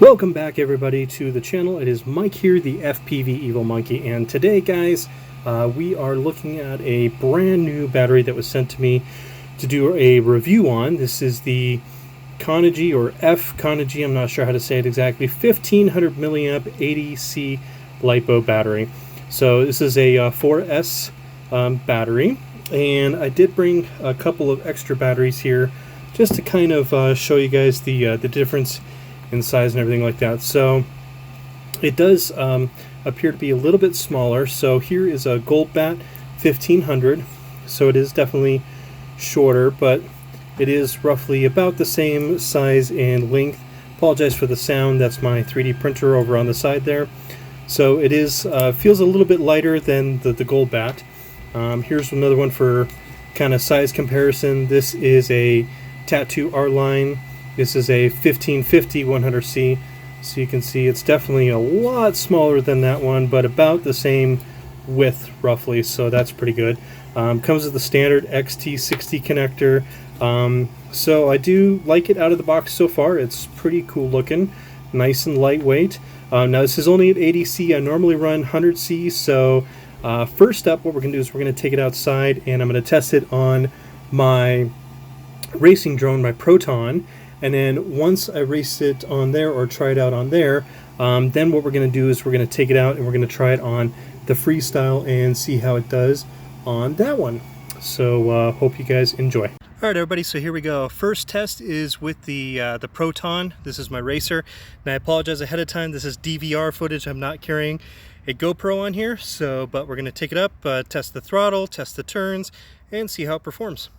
Welcome back everybody to the channel. It is Mike here, the FPV Evil Monkey, and today guys we are looking at a brand new battery that was sent to me to do a review on. This is the FConegy or FConegy, I'm not sure how to say it exactly, 1500 milliamp 80C Lipo battery. So this is a 4S battery, and I did bring a couple of extra batteries here just to kind of show you guys the difference in size and everything like that. So it does appear to be a little bit smaller. So here is a Gold Bat 1500, so it is definitely shorter, but it is roughly about the same size and length. Apologize for the sound, that's my 3D printer over on the side there. So it is feels a little bit lighter than the Gold Bat. Here's another one for kind of size comparison. This is a Tattoo R-Line. This is a 1550 100C, so you can see it's definitely a lot smaller than that one, but about the same width roughly, so that's pretty good. Comes with the standard XT60 connector, so I do like it out of the box so far. It's pretty cool looking, nice and lightweight. Now this is only at 80C, I normally run 100C, so first up what we're going to do is we're going to take it outside and I'm going to test it on my racing drone, my Proton. And then once I race it on there or try it out on there, then what we're going to do is we're going to take it out and we're going to try it on the Freestyle and see how it does on that one. So hope you guys enjoy. All right, everybody, so here we go. First test is with the Proton. This is my racer. And I apologize ahead of time. This is DVR footage. I'm not carrying a GoPro on here, so but we're going to take it up, test the throttle, test the turns, and see how it performs.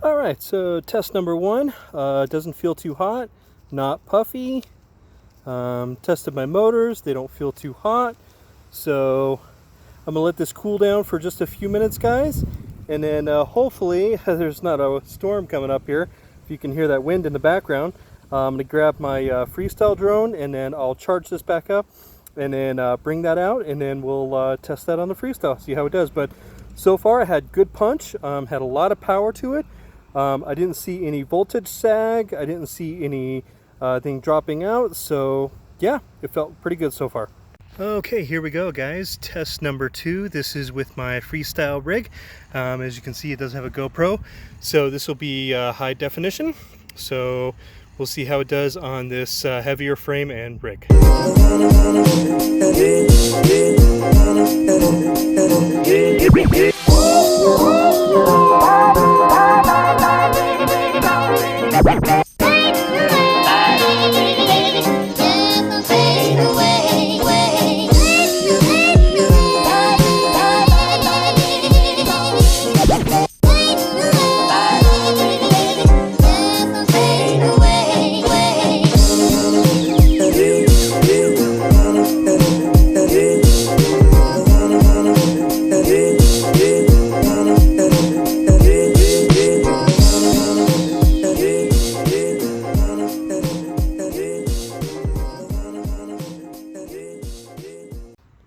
Alright, so test number one, doesn't feel too hot, not puffy. Tested my motors, they don't feel too hot. So I'm going to let this cool down for just a few minutes, guys. And then hopefully, there's not a storm coming up here, if you can hear that wind in the background. I'm going to grab my Freestyle drone and then I'll charge this back up and then bring that out, and then we'll test that on the Freestyle, see how it does. But so far I had good punch, had a lot of power to it. I didn't see any voltage sag, I didn't see any thing dropping out, so yeah, it felt pretty good so far. Okay, here we go guys, test number two. This is with my Freestyle Rig. As you can see, it does have a GoPro, so this will be high definition, so we'll see how it does on this heavier frame and rig.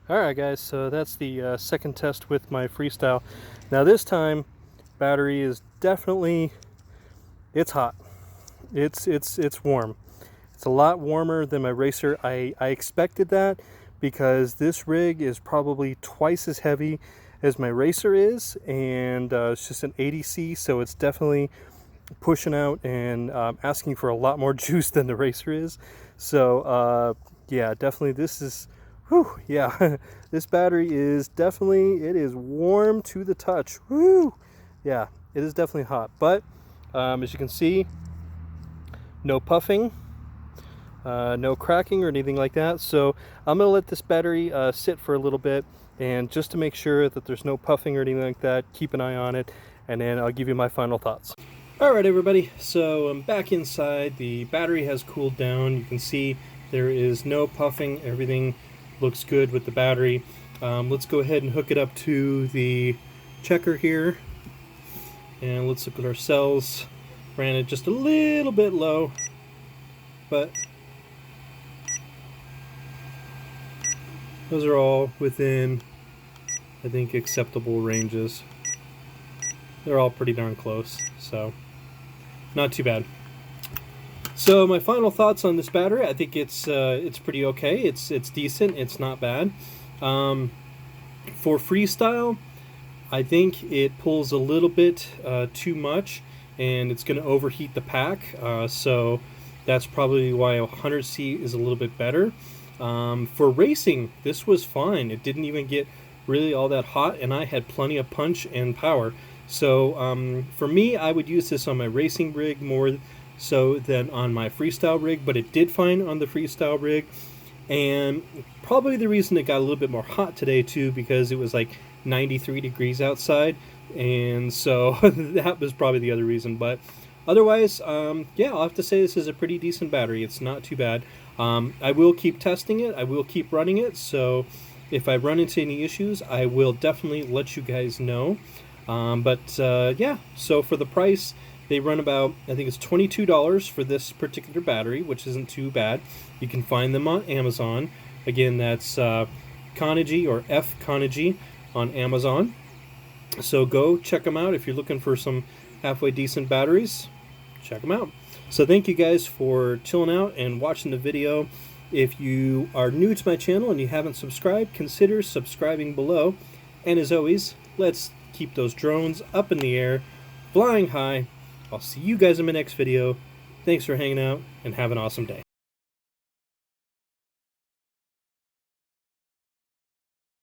Alright guys, so that's the second test with my Freestyle. Now this time, battery is definitely, it's hot. It's warm. It's a lot warmer than my racer. I expected that because this rig is probably twice as heavy as my racer is, and it's just an 80C, so it's definitely pushing out and asking for a lot more juice than the racer is. So yeah, definitely this is, whew, yeah, this battery is definitely, it is warm to the touch. Whew, yeah, it is definitely hot. But as you can see, no puffing, no cracking or anything like that. So I'm gonna let this battery sit for a little bit, and just to make sure that there's no puffing or anything like that, keep an eye on it, and then I'll give you my final thoughts. Alright everybody, so I'm back inside. The battery has cooled down. You can see there is no puffing. Everything looks good with the battery. Let's go ahead and hook it up to the checker here, and let's look at our cells. Ran it just a little bit low, but those are all within, I think, acceptable ranges. They're all pretty darn close, so not too bad. So my final thoughts on this battery, I think it's pretty okay. It's decent. It's not bad. For freestyle, I think it pulls a little bit too much, and it's going to overheat the pack. So that's probably why 100C is a little bit better. For racing, this was fine. It didn't even get really all that hot, and I had plenty of punch and power. So for me, I would use this on my racing rig more so than on my freestyle rig, but it did fine on the freestyle rig. And probably the reason it got a little bit more hot today too, because it was like 93 degrees outside, and so that was probably the other reason. But otherwise, yeah, I'll have to say this is a pretty decent battery. It's not too bad. I will keep testing it. I will keep running it. So if I run into any issues, I will definitely let you guys know. Yeah, so for the price, they run about, I think it's $22 for this particular battery, which isn't too bad. You can find them on Amazon. Again, that's FConegy or FConegy on Amazon. So go check them out if you're looking for some halfway decent batteries. Check them out. So thank you guys for chilling out and watching the video. If you are new to my channel and you haven't subscribed, consider subscribing below. And as always, let's keep those drones up in the air, flying high. I'll see you guys in my next video. Thanks for hanging out, and have an awesome day.